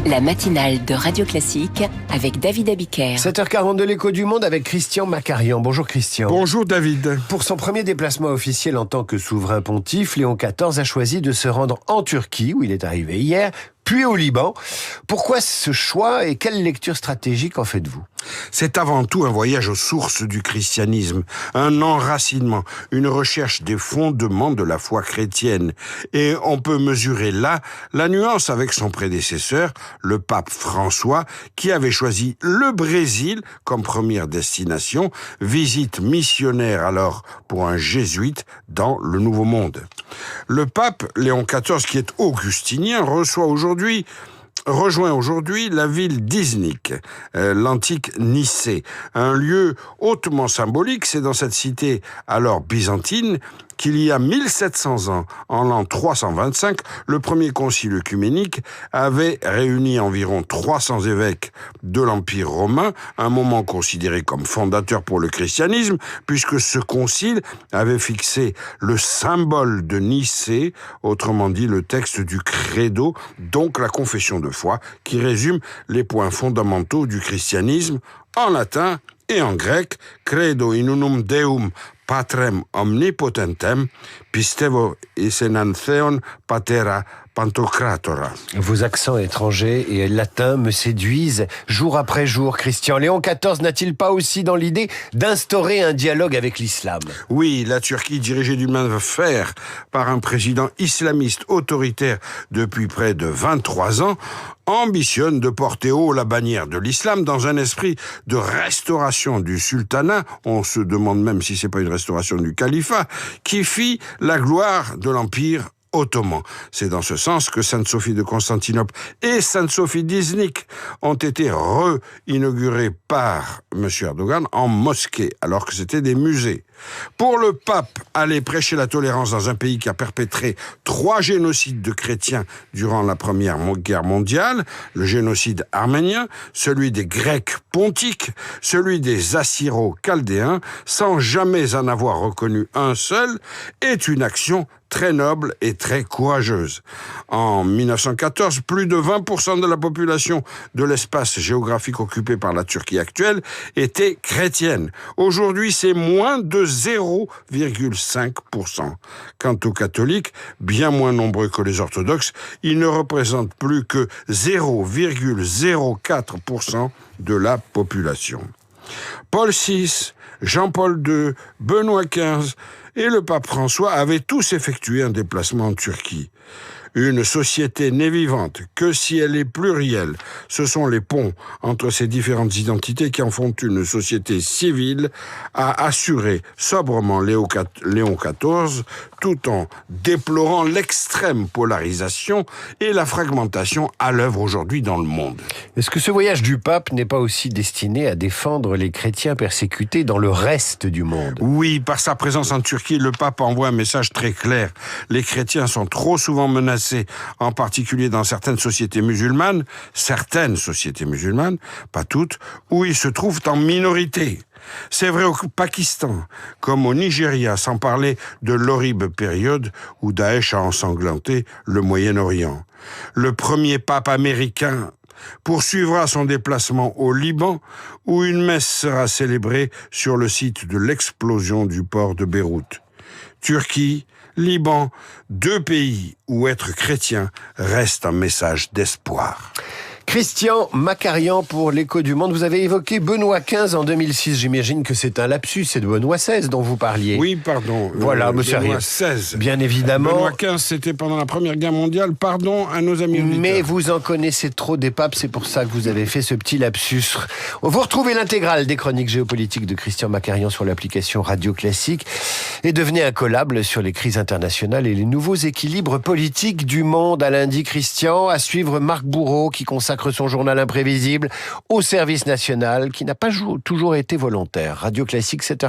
La matinale de Radio Classique avec David Abiker. 7h42, l'écho du monde avec Christian Macarian. Bonjour Christian. Bonjour David. Pour son premier déplacement officiel en tant que souverain pontife, Léon XIV a choisi de se rendre en Turquie, où il est arrivé hier, puis au Liban. Pourquoi ce choix et quelle lecture stratégique en faites-vous ? C'est avant tout un voyage aux sources du christianisme, un enracinement, une recherche des fondements de la foi chrétienne. Et on peut mesurer là la nuance avec son prédécesseur, le pape François, qui avait choisi le Brésil comme première destination, visite missionnaire alors pour un jésuite dans le Nouveau Monde. Le pape Léon XIV, qui est augustinien, rejoint aujourd'hui la ville d'Iznik, l'antique Nicée, un lieu hautement symbolique. C'est dans cette cité alors byzantine qu'il y a 1700 ans, en l'an 325, le premier concile œcuménique avait réuni environ 300 évêques de l'Empire romain, un moment considéré comme fondateur pour le christianisme, puisque ce concile avait fixé le symbole de Nicée, autrement dit le texte du credo, donc la confession de foi, qui résume les points fondamentaux du christianisme en latin et en grec, credo in unum Deum patrem omnipotentem, pistevo isen an theon patera pantocratora. Vos accents étrangers et latins me séduisent jour après jour, Christian. Léon XIV n'a-t-il pas aussi dans l'idée d'instaurer un dialogue avec l'islam ? Oui, la Turquie, dirigée d'une main de fer par un président islamiste autoritaire depuis près de 23 ans, ambitionne de porter haut la bannière de l'islam dans un esprit de restauration du sultanat, on se demande même si c'est pas une restauration du califat, qui fit la gloire de l'Empire ottoman. C'est dans ce sens que Sainte-Sophie de Constantinople et Sainte-Sophie d'Iznik ont été inaugurées par M. Erdogan en mosquée, alors que c'était des musées. Pour le pape, aller prêcher la tolérance dans un pays qui a perpétré 3 génocides de chrétiens durant la Première Guerre mondiale, le génocide arménien, celui des Grecs pontiques, celui des Assyro-Chaldéens, sans jamais en avoir reconnu un seul, est une action très noble et très courageuse. En 1914, plus de 20% de la population de l'espace géographique occupé par la Turquie actuelle était chrétienne. Aujourd'hui, c'est moins de 0,5%. Quant aux catholiques, bien moins nombreux que les orthodoxes, ils ne représentent plus que 0,04% de la population. Paul VI, Jean-Paul II, Benoît XV et le pape François avaient tous effectué un déplacement en Turquie. Une société n'est vivante que si elle est plurielle. Ce sont les ponts entre ces différentes identités qui en font une société civile, a assuré sobrement Léon XIV, tout en déplorant l'extrême polarisation et la fragmentation à l'œuvre aujourd'hui dans le monde. Est-ce que ce voyage du pape n'est pas aussi destiné à défendre les chrétiens persécutés dans le reste du monde ? Oui, par sa présence en Turquie, le pape envoie un message très clair. Les chrétiens sont trop souvent menacés, en particulier dans certaines sociétés musulmanes, pas toutes, où ils se trouvent en minorité. C'est vrai au Pakistan, comme au Nigeria, sans parler de l'horrible période où Daesh a ensanglanté le Moyen-Orient. Le premier pape américain poursuivra son déplacement au Liban, où une messe sera célébrée sur le site de l'explosion du port de Beyrouth. Turquie, Liban, 2 pays où être chrétien reste un message d'espoir. Christian Macarian pour l'écho du monde. Vous avez évoqué Benoît XV en 2006. J'imagine que c'est un lapsus. C'est de Benoît XVI dont vous parliez. Oui, pardon. Voilà, monsieur Benoît rien. XVI. Bien évidemment. Benoît XV, c'était pendant la Première Guerre mondiale. Pardon à nos amis auditeurs. Mais vous en connaissez trop des papes. C'est pour ça que vous avez fait ce petit lapsus. Vous retrouvez l'intégrale des chroniques géopolitiques de Christian Macarian sur l'application Radio Classique et devenez incollable sur les crises internationales et les nouveaux équilibres politiques du monde. À lundi, Christian. À suivre Marc Bourreau qui consacre son journal imprévisible au service national qui n'a pas toujours été volontaire. Radio Classique 7h.